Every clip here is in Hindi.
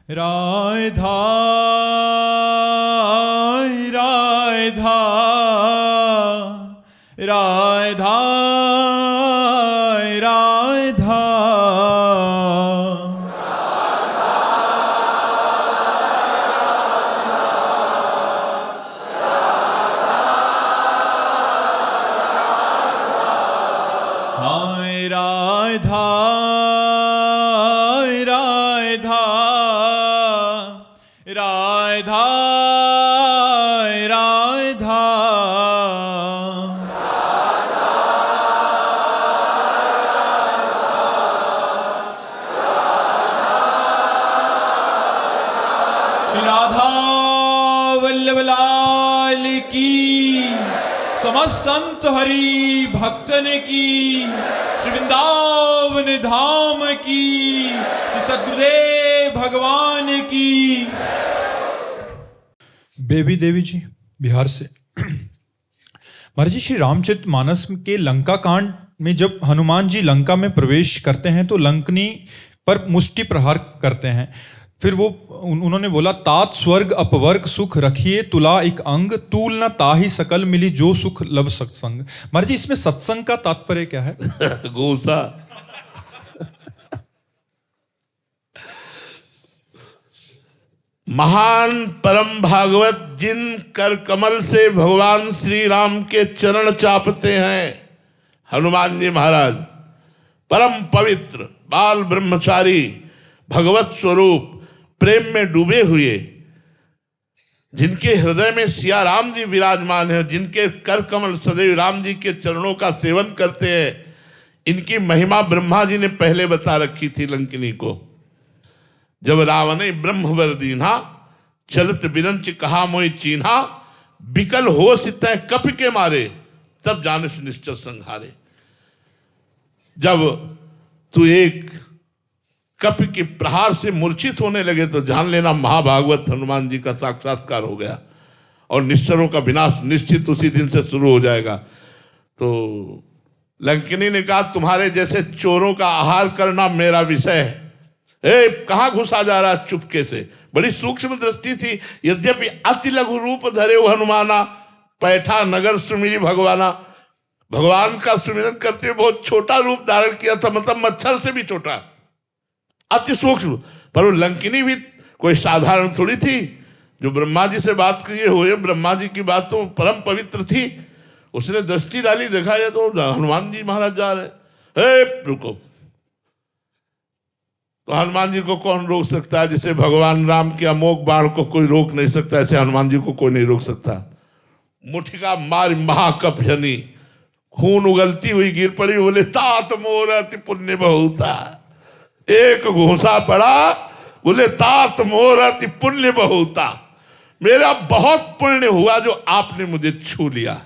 राधा राधा राधा राधा हाय राधा राधा राधा राधा श्री राधा वल्लभ लाल की, समस्त संत हरि भक्तन की, श्री वृंदावन धाम की, श्री सद्गुरुदेव भगवान की। बेबी देवी जी बिहार से। महाराज जी, श्री रामचरितमानस के लंका कांड में जब हनुमान जी लंका में प्रवेश करते हैं तो लंकनी पर मुष्टि प्रहार करते हैं। फिर वो उन्होंने बोला, तात स्वर्ग अपवर्ग सुख रखिए तुला एक अंग, तूल न ताहि सकल मिली जो सुख लव सत्संग। महाराज जी, इसमें सत्संग का तात्पर्य क्या है? गोसा। महान परम भागवत जिन कर कमल से भगवान श्री राम के चरण चापते हैं, हनुमान जी महाराज परम पवित्र बाल ब्रह्मचारी भगवत स्वरूप प्रेम में डूबे हुए, जिनके हृदय में सिया राम जी विराजमान है, जिनके कर कमल सदैव राम जी के चरणों का सेवन करते हैं, इनकी महिमा ब्रह्मा जी ने पहले बता रखी थी लंकिनी को। जब रावणे ब्रह्म वर दीन्हा, चलत बिरंच कहा मोहि चीन्हा, बिकल हो सितै कप के मारे, तब जानुष निश्चय संहारे। जब तू एक कप के प्रहार से मूर्छित होने लगे तो जान लेना महाभागवत हनुमान जी का साक्षात्कार हो गया और निश्चरों का विनाश निश्चित उसी दिन से शुरू हो जाएगा। तो लंकिनी ने कहा, तुम्हारे जैसे चोरों का आहार करना मेरा विषय है। कहाँ घुसा जा रहा चुपके से? बड़ी सूक्ष्म दृष्टि थी। यद्यपि अति लघु रूप धरे वो हनुमाना, पैठा नगर सुमिरी भगवाना। भगवान का सुमिरन करते हुए बहुत छोटा रूप धारण किया था, मतलब मच्छर से भी छोटा, अति सूक्ष्म। पर वो लंकिनी भी कोई साधारण थोड़ी थी। जो ब्रह्मा जी से बात किए हुए, ब्रह्मा जी की बात तो परम पवित्र थी। उसने दृष्टि डाली, देखा ये तो हनुमान जी महाराज जा रहे। रुको, तो हनुमान जी को कौन रोक सकता है? जिसे भगवान राम के अमोघ बाण को कोई रोक नहीं सकता, ऐसे हनुमान जी को कोई नहीं रोक सकता। मुठिका मार महाकप जनी, खून उगलती हुई गिर पड़ी, बोले तात मोर अति पुण्य बहुता। एक घूसा पड़ा, बोले तात मोर अति पुण्य बहुता, मेरा बहुत पुण्य हुआ जो आपने मुझे छू लिया।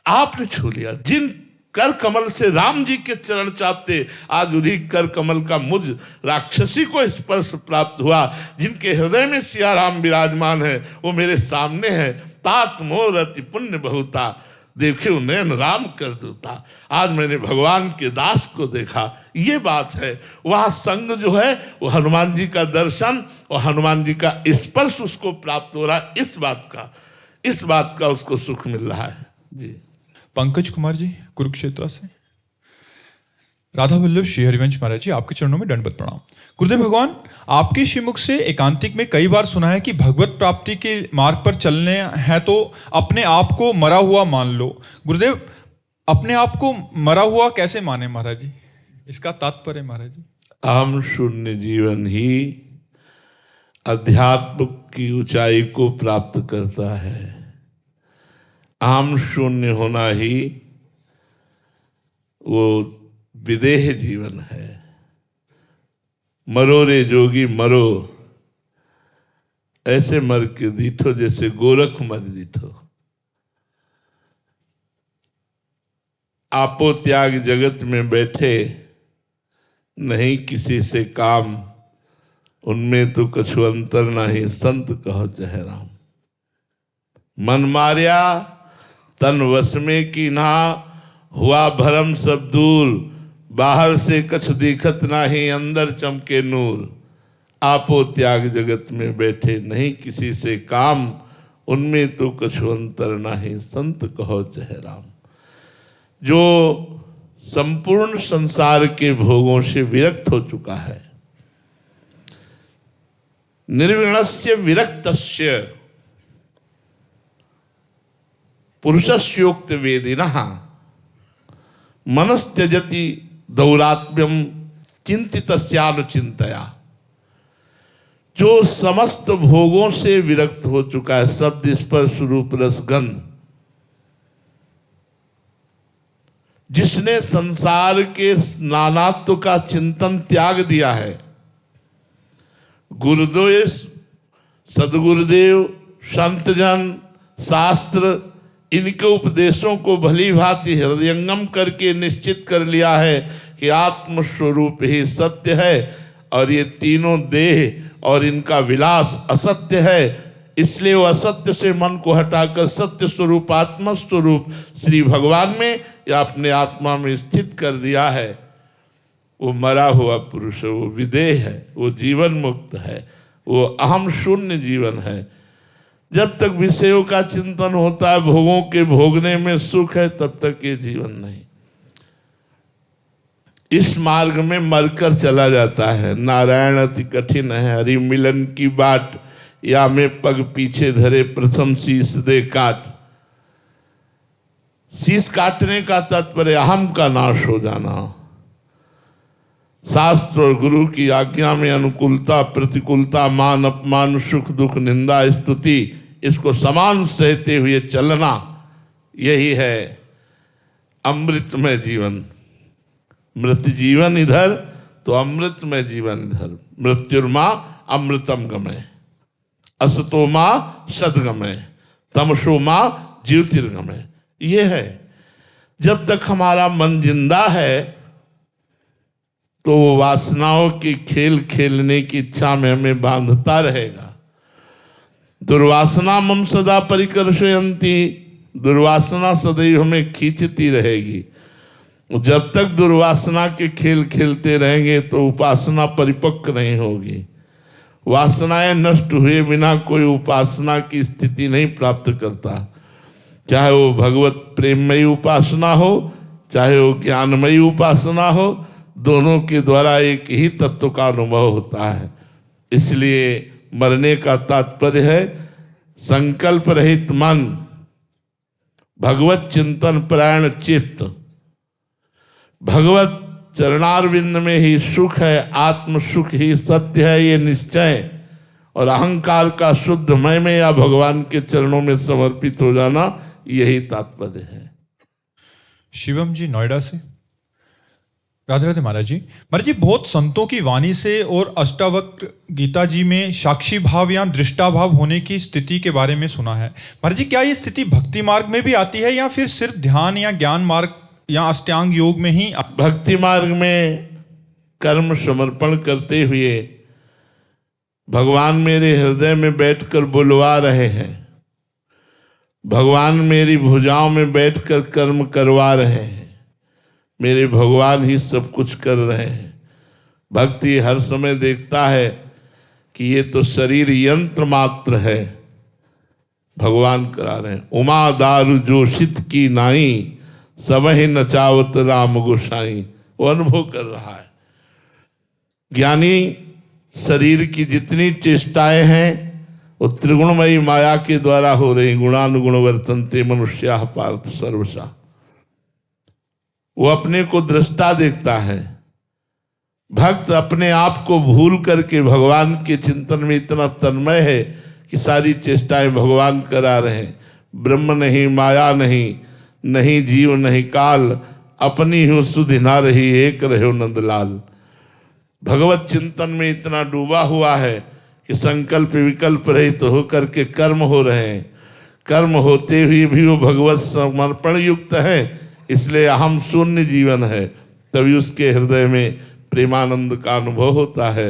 आपने छू लिया। जिन कर कमल से राम जी के चरण चापते, आज उन्हीं कर कमल का मुझ राक्षसी को स्पर्श प्राप्त हुआ। जिनके हृदय में सिया राम विराजमान है, वो मेरे सामने है। तात मोर अति पुण्य बहुता, देखे नयन राम कर दूता। आज मैंने भगवान के दास को देखा, ये बात है। वहाँ संग जो है वो हनुमान जी का दर्शन और हनुमान जी का स्पर्श उसको प्राप्त हो रहा है। इस बात का उसको सुख मिल रहा है जी। पंकज कुमार जी कुरुक्षेत्र से। राधा वल्लभ श्री हरिवंश महाराज जी, आपके चरणों में दंडवत प्रणाम। गुरुदेव भगवान, आपके श्रीमुख से एकांतिक में कई बार सुना है कि भगवत प्राप्ति के मार्ग पर चलने हैं तो अपने आप को मरा हुआ मान लो। गुरुदेव, अपने आप को मरा हुआ कैसे माने महाराज जी? इसका तात्पर्य महाराज जी। आम शून्य जीवन ही अध्यात्म की ऊंचाई को प्राप्त करता है। आम शून्य होना ही वो विदेह जीवन है। मरो रे जोगी मरो, ऐसे मर के दीठो जैसे गोरख मर दीठो। आपो त्याग जगत में बैठे, नहीं किसी से काम, उनमें तो कछु अंतर नहीं, संत कहो चाहे राम। मन मारिया तन वश में की ना, हुआ भरम सब दूर, बाहर से कछु दिखत नाही, अंदर चमके नूर। आपो त्याग जगत में बैठे, नहीं किसी से काम, उनमें तो कछु अंतर नाही, संत कहो जय राम। जो संपूर्ण संसार के भोगों से विरक्त हो चुका है, निर्विणस्य विरक्तस्य पुरुषस्योक्त वेदिनः मनस्त्यजति दौरात्म्यम चिंतितस्यानुचिंतया। जो समस्त भोगों से विरक्त हो चुका है, शब्द स्पर्श रूप रसगंध, जिसने संसार के नानात्व का चिंतन त्याग दिया है, गुरुदेव, सदगुरुदेव, संतजन, शास्त्र, इनके उपदेशों को भली भांति हृदयंगम करके निश्चित कर लिया है कि आत्म स्वरूप ही सत्य है और ये तीनों देह और इनका विलास असत्य है, इसलिए वो असत्य से मन को हटाकर सत्य स्वरूप आत्मा स्वरूप श्री भगवान में या अपने आत्मा में स्थित कर दिया है। वो मरा हुआ पुरुष है, वो विदेह है, वो जीवन मुक्त है, वो अहम शून्य जीवन है। जब तक विषयों का चिंतन होता है, भोगों के भोगने में सुख है, तब तक ये जीवन नहीं। इस मार्ग में मरकर चला जाता है। नारायण अति कठिन है, हरि मिलन की बाट, या में पग पीछे धरे प्रथम शीश दे काट। शीश काटने का तात्पर्य अहम का नाश हो जाना। शास्त्र और गुरु की आज्ञा में अनुकूलता प्रतिकूलता, मान अपमान, सुख दुख, निंदा स्तुति, इसको समान सहते हुए चलना, यही है अमृतमय जीवन। मृत जीवन इधर तो अमृतमय जीवन इधर। मृत्युर्मा अमृतम गमय, असतो मां सदगमय, तमसो मां ज्योतिर्गमय। ये है, जब तक हमारा मन जिंदा है तो वो वासनाओं के खेल खेलने की इच्छा में हमें बांधता रहेगा। दुर्वासना मम सदा परिकर्षयन्ति, दुर्वासना सदैव हमें खींचती रहेगी। जब तक दुर्वासना के खेल खेलते रहेंगे तो उपासना परिपक्व नहीं होगी। वासनाएं नष्ट हुए बिना कोई उपासना की स्थिति नहीं प्राप्त करता, चाहे वो भगवत प्रेममयी उपासना हो, चाहे वो ज्ञानमयी उपासना हो, दोनों के द्वारा एक ही तत्व का अनुभव होता है। इसलिए मरने का तात्पर्य है संकल्प रहित मन, भगवत चिंतन परायण चित्त। भगवत चरणारविंद में ही सुख है, आत्म सुख ही सत्य है, ये निश्चय और अहंकार का शुद्ध मय में या भगवान के चरणों में समर्पित हो जाना, यही तात्पर्य है। शिवम जी नोएडा से। राधे राधे महाराज जी। महाराज जी, बहुत संतों की वाणी से और अष्टावक्र गीता जी में साक्षी भाव या दृष्टा भाव होने की स्थिति के बारे में सुना है। महाराज जी, क्या ये स्थिति भक्ति मार्ग में भी आती है या फिर सिर्फ ध्यान या ज्ञान मार्ग या अष्टांग योग में ही? भक्ति मार्ग में कर्म समर्पण करते हुए भगवान मेरे हृदय में बैठकर बुलवा रहे हैं, भगवान मेरी भुजाओं में बैठकर कर्म करवा रहे हैं, मेरे भगवान ही सब कुछ कर रहे हैं। भक्ति हर समय देखता है कि ये तो शरीर यंत्र मात्र है, भगवान करा रहे हैं। उमा दारु जोशित की नाई, सबहि नचावत राम गोसाई, वो अनुभव कर रहा है। ज्ञानी शरीर की जितनी चेष्टाएं हैं वो त्रिगुणमयी माया के द्वारा हो रही। गुणानुगुण वर्तन्ते मनुष्याः पार्थ सर्वशः। वो अपने को दृष्टा देखता है। भक्त अपने आप को भूल करके भगवान के चिंतन में इतना तन्मय है कि सारी चेष्टाएं भगवान करा रहे हैं। ब्रह्म नहीं, माया नहीं, नहीं जीव नहीं काल, अपनी ही सुधि ना रही, एक रहो नंदलाल। भगवत चिंतन में इतना डूबा हुआ है कि संकल्प विकल्प रहित तो होकर के कर्म हो रहे हैं। कर्म होते हुए भी वो भगवत समर्पण युक्त है, इसलिए अहम शून्य जीवन है। तभी उसके हृदय में प्रेमानंद का अनुभव होता है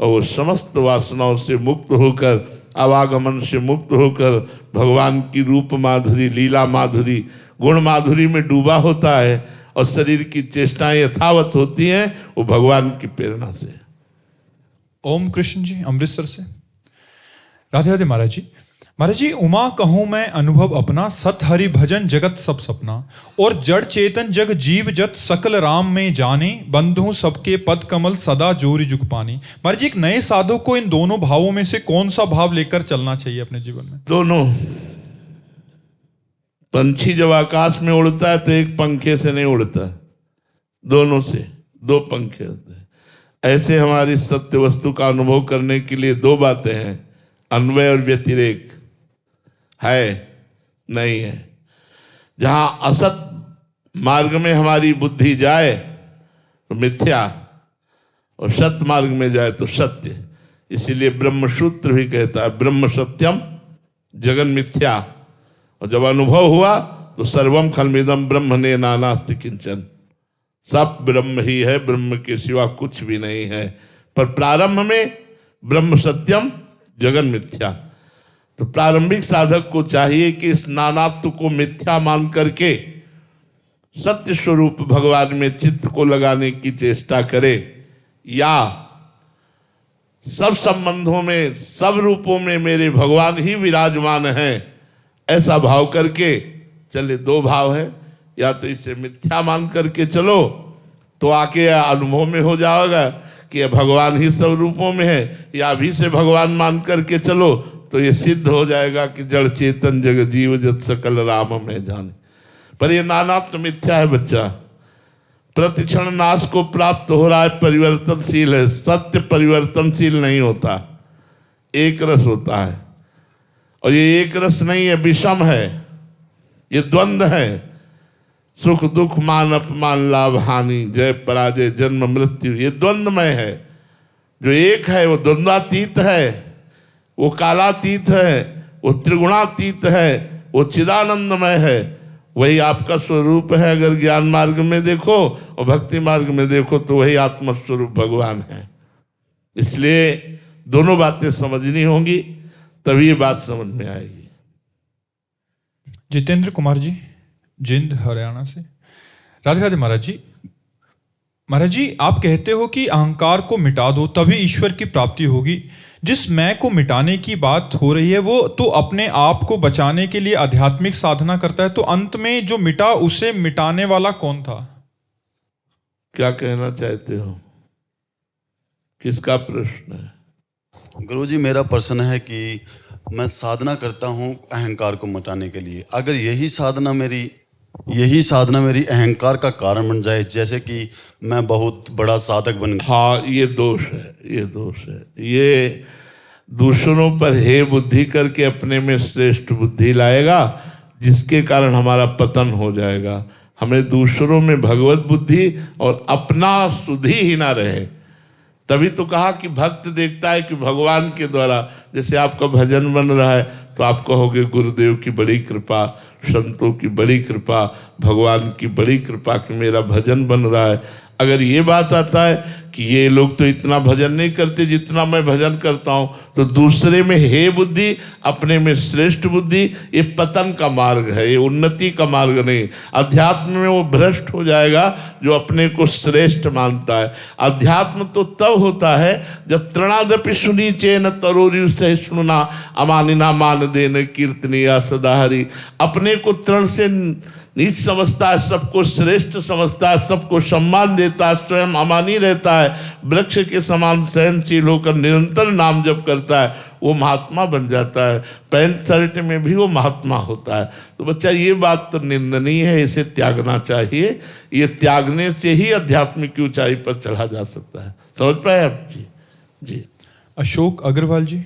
और वो समस्त वासनाओं से मुक्त होकर, आवागमन से मुक्त होकर भगवान की रूप माधुरी, लीला माधुरी, गुण माधुरी में डूबा होता है और शरीर की चेष्टाएं यथावत होती हैं, वो भगवान की प्रेरणा से। ओम कृष्ण जी अमृतसर से। राधे राधे महाराज जी। महाराज जी, उमा कहूं मैं अनुभव अपना, सत हरि भजन जगत सब सपना, और जड़ चेतन जग जीव जत सकल राम में जाने, बंधु सबके पद कमल सदा जोरी जुग पानी। महाराज जी, एक नए साधु को इन दोनों भावों में से कौन सा भाव लेकर चलना चाहिए अपने जीवन में? दोनों। पंछी जब आकाश में उड़ता है तो एक पंखे से नहीं उड़ता, दोनों से, दो पंखे होते हैं। ऐसे हमारी सत्य वस्तु का अनुभव करने के लिए दो बातें हैं, अन्वय और व्यतिरेक। है नहीं है। जहां असत मार्ग में हमारी बुद्धि जाए तो मिथ्या, और सत मार्ग में जाए तो सत्य। इसीलिए ब्रह्मसूत्र भी कहता है ब्रह्म सत्यम जगन मिथ्या, और जब अनुभव हुआ तो सर्वम खलमिदम ब्रह्म ने नानास्ति किंचन, सब ब्रह्म ही है, ब्रह्म के सिवा कुछ भी नहीं है। पर प्रारंभ में ब्रह्म सत्यम जगन मिथ्या। तो प्रारंभिक साधक को चाहिए कि इस नानात्व को मिथ्या मान करके सत्य स्वरूप भगवान में चित्त को लगाने की चेष्टा करे, या सब संबंधों में सब रूपों में मेरे भगवान ही विराजमान हैं, ऐसा भाव करके चले। दो भाव है, या तो इसे मिथ्या मान करके चलो तो आके अनुभव में हो जाएगा कि भगवान ही सब रूपों में है, या अभी से भगवान मान करके चलो तो ये सिद्ध हो जाएगा कि जड़ चेतन जग जीव जत सकल राम में जाने। पर ये नानात्व मिथ्या है बच्चा, प्रतिक्षण नाश को प्राप्त हो रहा है, परिवर्तनशील है। सत्य परिवर्तनशील नहीं होता, एक रस होता है। और ये एक रस नहीं है, विषम है, ये द्वंद्व है। सुख दुख मान अपमान लाभ हानि जय पराजय जन्म मृत्यु, ये द्वंद्वमय है। जो एक है वो द्वंद्वातीत है, वो कालातीत है, वो त्रिगुणातीत है, वो चिदानंदमय है। वही आपका स्वरूप है। अगर ज्ञान मार्ग में देखो और भक्ति मार्ग में देखो तो वही आत्मस्वरूप भगवान है। इसलिए दोनों बातें समझनी होंगी, तभी ये बात समझ में आएगी। जितेंद्र कुमार जी जिंद हरियाणा से। राधे राधे महाराज जी। महाराज जी, आप कहते हो कि अहंकार को मिटा दो तभी ईश्वर की प्राप्ति होगी। जिस मैं को मिटाने की बात हो रही है वो तो अपने आप को बचाने के लिए आध्यात्मिक साधना करता है, तो अंत में जो मिटा उसे मिटाने वाला कौन था? क्या कहना चाहते हो? किसका प्रश्न है? गुरुजी, मेरा प्रश्न है कि मैं साधना करता हूँ अहंकार को मिटाने के लिए। अगर यही साधना मेरी अहंकार का कारण बन जाए, जैसे कि मैं बहुत बड़ा साधक बन गया। हाँ, ये दोष है, ये दोष है। ये दूसरों पर हे बुद्धि करके अपने में श्रेष्ठ बुद्धि लाएगा, जिसके कारण हमारा पतन हो जाएगा। हमें दूसरों में भगवत बुद्धि और अपना सुधि ही ना रहे। तभी तो कहा कि भक्त देखता है कि भगवान के द्वारा, जैसे आपका भजन बन रहा है तो आप कहोगे गुरुदेव की बड़ी कृपा, संतों की बड़ी कृपा, भगवान की बड़ी कृपा कि मेरा भजन बन रहा है। अगर ये बात आता है कि ये लोग तो इतना भजन नहीं करते जितना मैं भजन करता हूँ, तो दूसरे में हे बुद्धि, अपने में श्रेष्ठ बुद्धि, ये पतन का मार्ग है, ये उन्नति का मार्ग नहीं। अध्यात्म में वो भ्रष्ट हो जाएगा जो अपने को श्रेष्ठ मानता है। अध्यात्म तो तब होता है जब तृणादपि सुनी चेन तरोरी सहिष्णुना अमानिना मान देन कीर्तनिया सदाहरी। अपने को तृण से नीच समझता है, सबको श्रेष्ठ समझता है, सबको सम्मान देता है, स्वयं अमानी रहता है, वृक्ष के समान सहनशील होकर निरंतर नाम जप करता है, वो महात्मा बन जाता है। पैंट शर्ट में भी वो महात्मा होता है। तो बच्चा, ये बात तो निंदनीय है, इसे त्यागना चाहिए। ये त्यागने से ही आध्यात्मिक ऊंचाई पर चढ़ा जा सकता है। समझ पाए आप? जी जी। अशोक अग्रवाल जी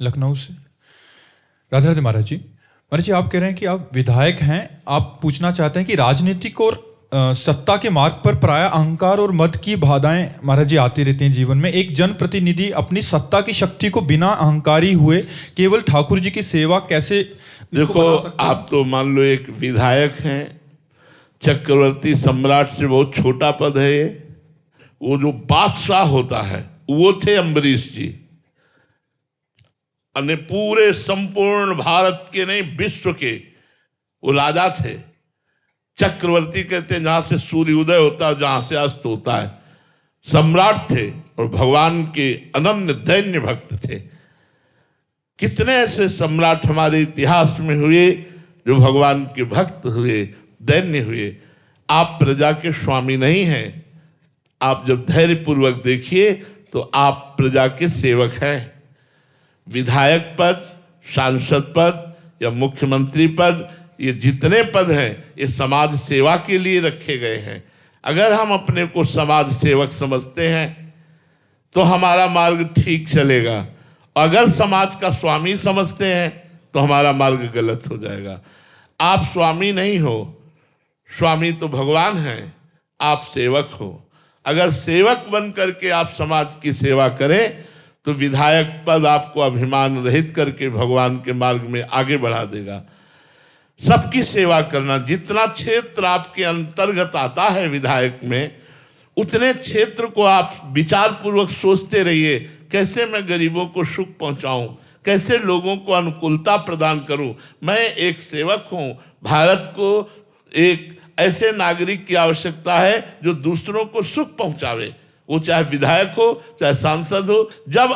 लखनऊ से। राधे राधे महाराज जी। महाराज जी, आप कह रहे हैं कि आप विधायक हैं, आप पूछना चाहते हैं कि राजनीतिक और सत्ता के मार्ग पर प्राय अहंकार और मद की बाधाएं महाराज जी आती रहती हैं जीवन में। एक जनप्रतिनिधि अपनी सत्ता की शक्ति को बिना अहंकारी हुए केवल ठाकुर जी की सेवा कैसे? देखो, आप तो मान लो एक विधायक हैं, चक्रवर्ती सम्राट से बहुत छोटा पद है ये। वो जो बादशाह होता है वो थे अम्बरीश जी। अन्य पूरे संपूर्ण भारत के नहीं, विश्व के वो राजा थे। चक्रवर्ती कहते हैं जहां से सूर्य उदय होता है, जहां से अस्त होता है। सम्राट थे, और भगवान के अनन्य दैन्य भक्त थे। कितने ऐसे सम्राट हमारे इतिहास में हुए जो भगवान के भक्त हुए, दैन्य हुए। आप प्रजा के स्वामी नहीं हैं। आप जब धैर्यपूर्वक देखिए तो आप प्रजा के सेवक हैं। विधायक पद, सांसद पद या मुख्यमंत्री पद, ये जितने पद हैं ये समाज सेवा के लिए रखे गए हैं। अगर हम अपने को समाज सेवक समझते हैं तो हमारा मार्ग ठीक चलेगा। अगर समाज का स्वामी समझते हैं तो हमारा मार्ग गलत हो जाएगा। आप स्वामी नहीं हो, स्वामी तो भगवान हैं, आप सेवक हो। अगर सेवक बन करके आप समाज की सेवा करें तो विधायक पद आपको अभिमान रहित करके भगवान के मार्ग में आगे बढ़ा देगा। सबकी सेवा करना, जितना क्षेत्र आपके अंतर्गत आता है विधायक में, उतने क्षेत्र को आप विचार पूर्वक सोचते रहिए, कैसे मैं गरीबों को सुख पहुंचाऊं, कैसे लोगों को अनुकूलता प्रदान करूं। मैं एक सेवक हूं। भारत को एक ऐसे नागरिक की आवश्यकता है जो दूसरों को सुख पहुंचावे, वो चाहे विधायक हो चाहे सांसद हो। जब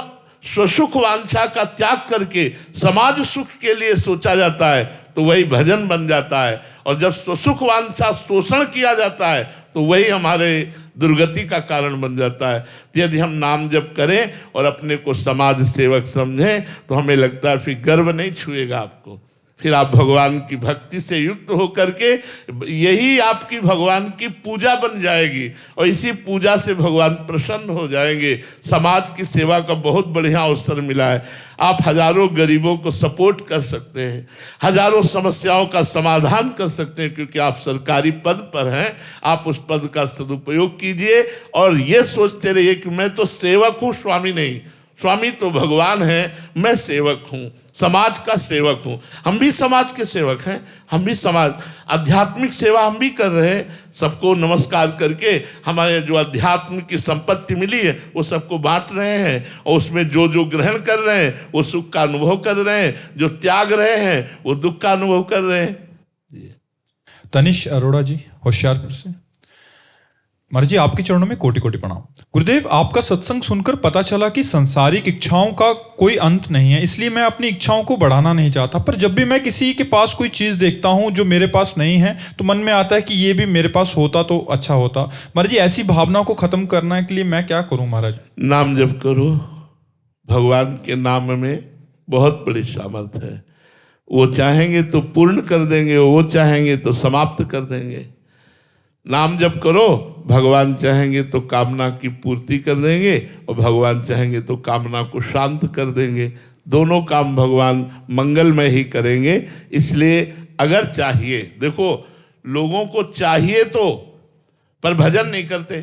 स्वसुख वांछा का त्याग करके समाज सुख के लिए सोचा जाता है तो वही भजन बन जाता है, और जब स्वसुख वांछा शोषण किया जाता है तो वही हमारे दुर्गति का कारण बन जाता है। यदि हम नाम जप करें और अपने को समाज सेवक समझें तो हमें लगता है फिर गर्व नहीं छुएगा आपको। फिर आप भगवान की भक्ति से युक्त होकर के, यही आपकी भगवान की पूजा बन जाएगी और इसी पूजा से भगवान प्रसन्न हो जाएंगे। समाज की सेवा का बहुत बढ़िया अवसर मिला है। आप हजारों गरीबों को सपोर्ट कर सकते हैं, हजारों समस्याओं का समाधान कर सकते हैं, क्योंकि आप सरकारी पद पर हैं। आप उस पद का सदुपयोग कीजिए और ये सोचते रहिए कि मैं तो सेवक हूँ, स्वामी नहीं। स्वामी तो भगवान है, मैं सेवक हूँ, समाज का सेवक हूँ। हम भी समाज के सेवक हैं, हम भी समाज आध्यात्मिक सेवा हम भी कर रहे हैं। सबको नमस्कार करके हमारे जो अध्यात्म की संपत्ति मिली है वो सबको बांट रहे हैं, और उसमें जो जो ग्रहण कर रहे हैं वो सुख का अनुभव कर रहे हैं, जो त्याग रहे हैं वो दुख का अनुभव कर रहे हैं। तनिष अरोड़ा जी, होशियारपुर से। महाराज जी, आपके चरणों में कोटि कोटि प्रणाम। गुरुदेव, आपका सत्संग सुनकर पता चला कि संसारिक इच्छाओं का कोई अंत नहीं है, इसलिए मैं अपनी इच्छाओं को बढ़ाना नहीं चाहता। पर जब भी मैं किसी के पास कोई चीज़ देखता हूं जो मेरे पास नहीं है तो मन में आता है कि ये भी मेरे पास होता तो अच्छा होता। महाराज जी, ऐसी भावना को खत्म करने के लिए मैं क्या करूं महाराज? नाम जप करो। भगवान के नाम में बहुत बड़ी सामर्थ्य है। वो चाहेंगे तो पूर्ण कर देंगे, वो चाहेंगे तो समाप्त कर देंगे। नाम जप करो, भगवान चाहेंगे तो कामना की पूर्ति कर देंगे और भगवान चाहेंगे तो कामना को शांत कर देंगे। दोनों काम भगवान मंगलमय ही करेंगे। इसलिए अगर चाहिए, देखो लोगों को चाहिए तो, पर भजन नहीं करते।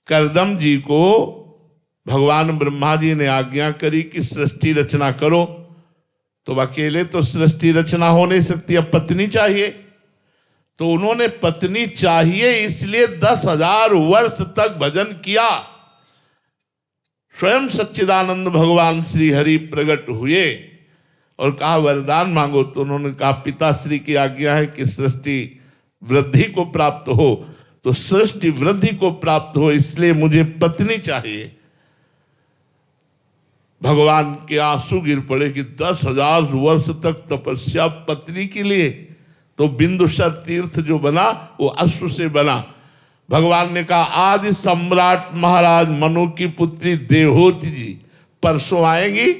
करदम जी को भगवान ब्रह्मा जी ने आज्ञा करी कि सृष्टि रचना करो, तो अकेले तो सृष्टि रचना हो नहीं सकती, अब पत्नी चाहिए। तो उन्होंने पत्नी चाहिए इसलिए 10,000 वर्ष तक भजन किया। स्वयं सच्चिदानंद भगवान श्री हरि प्रकट हुए और कहा वरदान मांगो, तो उन्होंने कहा पिताश्री की आज्ञा है कि सृष्टि वृद्धि को प्राप्त हो, तो सृष्टि वृद्धि को प्राप्त हो इसलिए मुझे पत्नी चाहिए। भगवान के आंसू गिर पड़े कि 10,000 वर्ष तक तपस्या पत्नी के लिए। तो बिंदुसर तीर्थ जो बना वो अश्व से बना। भगवान ने कहा आदि सम्राट महाराज मनु की पुत्री देवहूति जी परसों आएंगी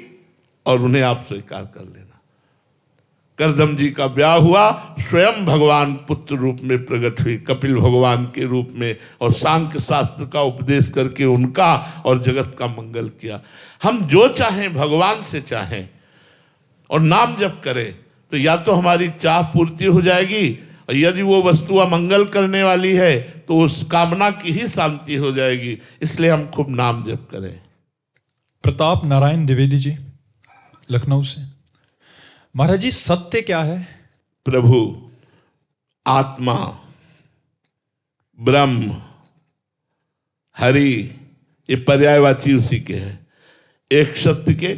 और उन्हें आप स्वीकार कर लेना। करदम जी का ब्याह हुआ, स्वयं भगवान पुत्र रूप में प्रकट हुई, कपिल भगवान के रूप में, और सांख्य शास्त्र का उपदेश करके उनका और जगत का मंगल किया। हम जो चाहें भगवान से चाहें और नाम जप करें तो या तो हमारी चाह पूर्ति हो जाएगी, और यदि वो वस्तु अमंगल करने वाली है तो उस कामना की ही शांति हो जाएगी। इसलिए हम खूब नाम जप करें। प्रताप नारायण द्विवेदी जी, लखनऊ से। महाराज जी, सत्य क्या है? प्रभु, आत्मा, ब्रह्म, हरि, ये पर्यायवाची उसी के हैं। एक सत्य के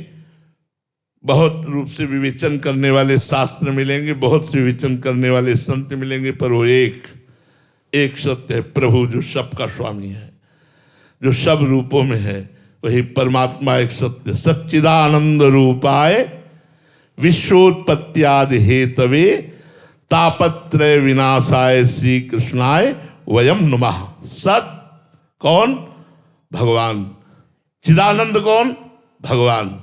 बहुत रूप से विवेचन करने वाले शास्त्र मिलेंगे, बहुत से विवेचन करने वाले संत मिलेंगे, पर वो एक सत्य है, प्रभु जो सबका स्वामी है। जो सब रूपों में है, वही परमात्मा एक सत्य। सच्चिदानंद रूपाय विश्वोत्पत्त्यादि हेतवे तापत्रय विनाशाय श्री कृष्णाय वयम नमः। सत कौन? भगवान। चिदानंद कौन? भगवान।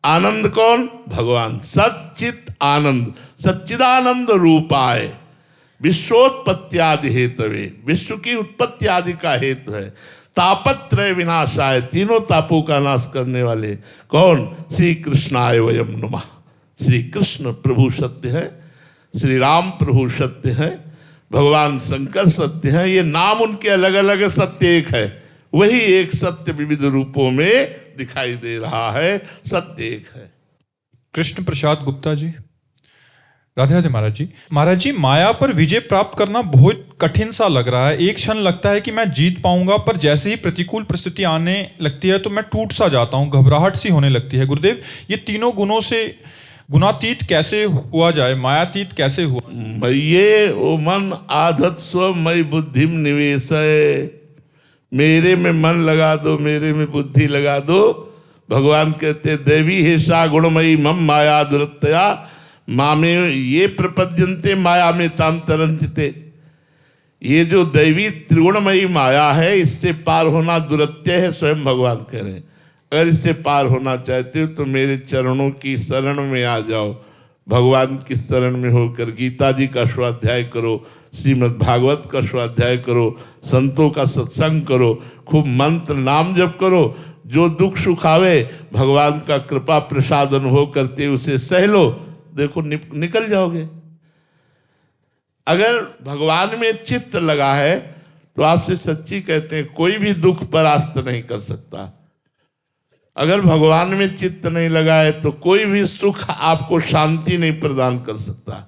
आनंद कौन? भगवान। सच्चित आनंद, सच्चिदानंद रूपाय विश्वोत्पत्त्यादि हेतवे, विश्व की उत्पत्ति आदि का हेतु है। तापत्रय विनाशाय, तीनों तापों का नाश करने वाले कौन? श्री कृष्णाय वयम नमः। श्री कृष्ण प्रभु सत्य है, श्री राम प्रभु सत्य है, भगवान शंकर सत्य है। ये नाम उनके अलग अलग, सत्य एक है। वही एक सत्य विविध रूपों में दिखाई दे रहा है, सत्य एक है। कृष्ण प्रसाद गुप्ता जी। राधे राधे महाराज जी। महाराज जी, माया पर विजय प्राप्त करना बहुत कठिन सा लग रहा है। एक क्षण लगता है कि मैं जीत पाऊंगा, पर जैसे ही प्रतिकूल परिस्थिति आने लगती है तो मैं टूट सा जाता हूँ, घबराहट सी होने लगती है। गुरुदेव, ये तीनों गुणों से गुणातीत कैसे हुआ जाए, मायातीत कैसे हुआ? ये ओ मन आधत स्व मई बुद्धि निवेशय, मेरे में मन लगा दो, मेरे में बुद्धि लगा दो। भगवान कहते देवी हेषा गुणमयी मम माया दुरत्तया मामे ये प्रपद्यन्ते माया में ताम तरन्ते। ये जो दैवी त्रिगुणमयी माया है, इससे पार होना दुरत्य है, स्वयं भगवान कह रहे हैं। अगर इससे पार होना चाहते हो तो मेरे चरणों की शरण में आ जाओ, भगवान की शरण में होकर गीता जी का स्वाध्याय करो, श्रीमद् भागवत का स्वाध्याय करो, संतों का सत्संग करो, खूब मंत्र नाम जप करो। जो दुख सुख आवे भगवान का कृपा प्रसाद अनुभव करते उसे सह लो, देखो निकल जाओगे। अगर भगवान में चित्त लगा है तो आपसे सच्ची कहते हैं कोई भी दुख परास्त नहीं कर सकता। अगर भगवान में चित्त नहीं लगा है तो कोई भी सुख आपको शांति नहीं प्रदान कर सकता।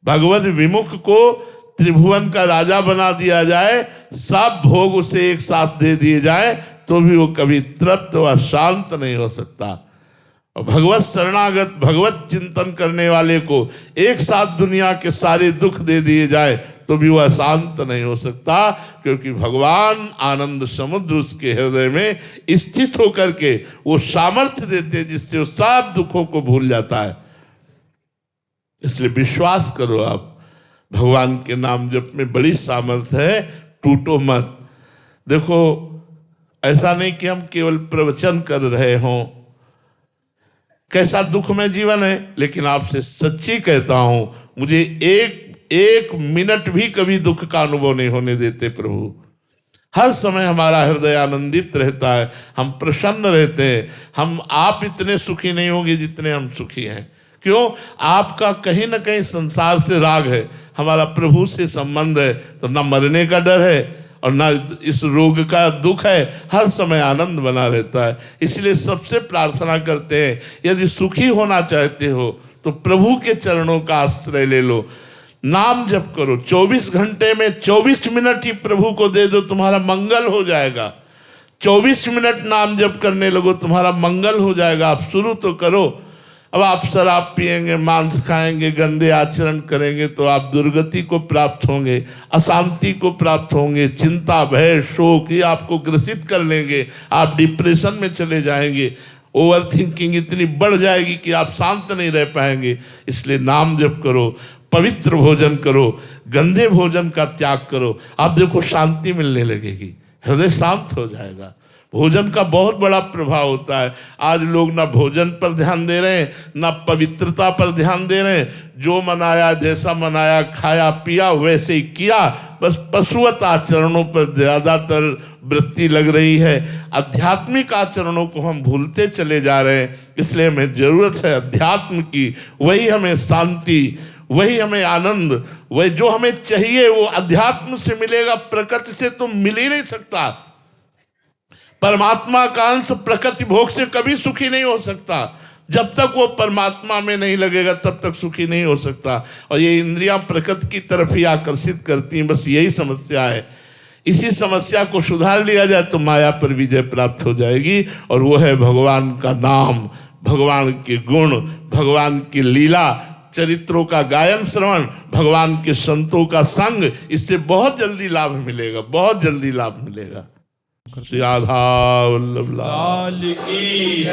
भगवत विमुख को त्रिभुवन का राजा बना दिया जाए, सब भोग उसे एक साथ दे दिए जाए, तो भी वो कभी तृप्त व शांत नहीं हो सकता। और भगवत शरणागत, भगवत चिंतन करने वाले को एक साथ दुनिया के सारे दुख दे दिए जाए तो भी वह शांत नहीं हो सकता, क्योंकि भगवान आनंद समुद्र उसके हृदय में स्थित होकर के वो सामर्थ्य देते जिससे वो सब दुखों को भूल जाता है। इसलिए विश्वास करो, आप भगवान के नाम जप में बड़ी सामर्थ्य है, टूटो मत। देखो, ऐसा नहीं कि हम केवल प्रवचन कर रहे हों, कैसा दुखमय जीवन है, लेकिन आपसे सच्ची कहता हूं, मुझे एक मिनट भी कभी दुख का अनुभव नहीं होने देते प्रभु। हर समय हमारा हृदय आनंदित रहता है, हम प्रसन्न रहते हैं। आप इतने सुखी नहीं होंगे जितने हम सुखी हैं। क्यों? आपका कहीं ना कहीं संसार से राग है, हमारा प्रभु से संबंध है, तो ना मरने का डर है और ना इस रोग का दुख है, हर समय आनंद बना रहता है। इसलिए सबसे प्रार्थना करते हैं, यदि सुखी होना चाहते हो तो प्रभु के चरणों का आश्रय ले लो, नाम जप करो। 24 घंटे में 24 मिनट ही प्रभु को दे दो, तुम्हारा मंगल हो जाएगा। 24 मिनट नाम जप करने लगो, तुम्हारा मंगल हो जाएगा। आप शुरू तो करो। अब आप शराब पिएंगे, मांस खाएंगे, गंदे आचरण करेंगे तो आप दुर्गति को प्राप्त होंगे, अशांति को प्राप्त होंगे, चिंता भय शोक ये आपको ग्रसित कर लेंगे, आप डिप्रेशन में चले जाएंगे, ओवर थिंकिंग इतनी बढ़ जाएगी कि आप शांत नहीं रह पाएंगे। इसलिए नाम जप करो, पवित्र भोजन करो, गंदे भोजन का त्याग करो, आप देखो शांति मिलने लगेगी, हृदय शांत हो जाएगा। भोजन का बहुत बड़ा प्रभाव होता है। आज लोग ना भोजन पर ध्यान दे रहे हैं, ना पवित्रता पर ध्यान दे रहे हैं। जो मनाया, जैसा मनाया, खाया पिया वैसे ही किया, बस पशुवत आचरणों पर ज्यादातर वृत्ति लग रही है। आध्यात्मिक आचरणों को हम भूलते चले जा रहे हैं। इसलिए हमें जरूरत है अध्यात्म की, वही हमें शांति, वही हमें आनंद, वही जो हमें चाहिए वो अध्यात्म से मिलेगा, प्रकृति से तो मिल ही नहीं सकता। परमात्मा का अंश प्रकृति भोग से कभी सुखी नहीं हो सकता। जब तक वो परमात्मा में नहीं लगेगा तब तक सुखी नहीं हो सकता। और ये इंद्रियां प्रकृति की तरफ ही आकर्षित करती हैं, बस यही समस्या है। इसी समस्या को सुधार लिया जाए तो माया पर विजय प्राप्त हो जाएगी, और वो है भगवान का नाम, भगवान के गुण, भगवान की लीला, चरित्रों का गायन श्रवण, भगवान के संतों का संग। इससे बहुत जल्दी लाभ मिलेगा, बहुत जल्दी लाभ मिलेगा। श्री राधा वल्लभ लाल लाल की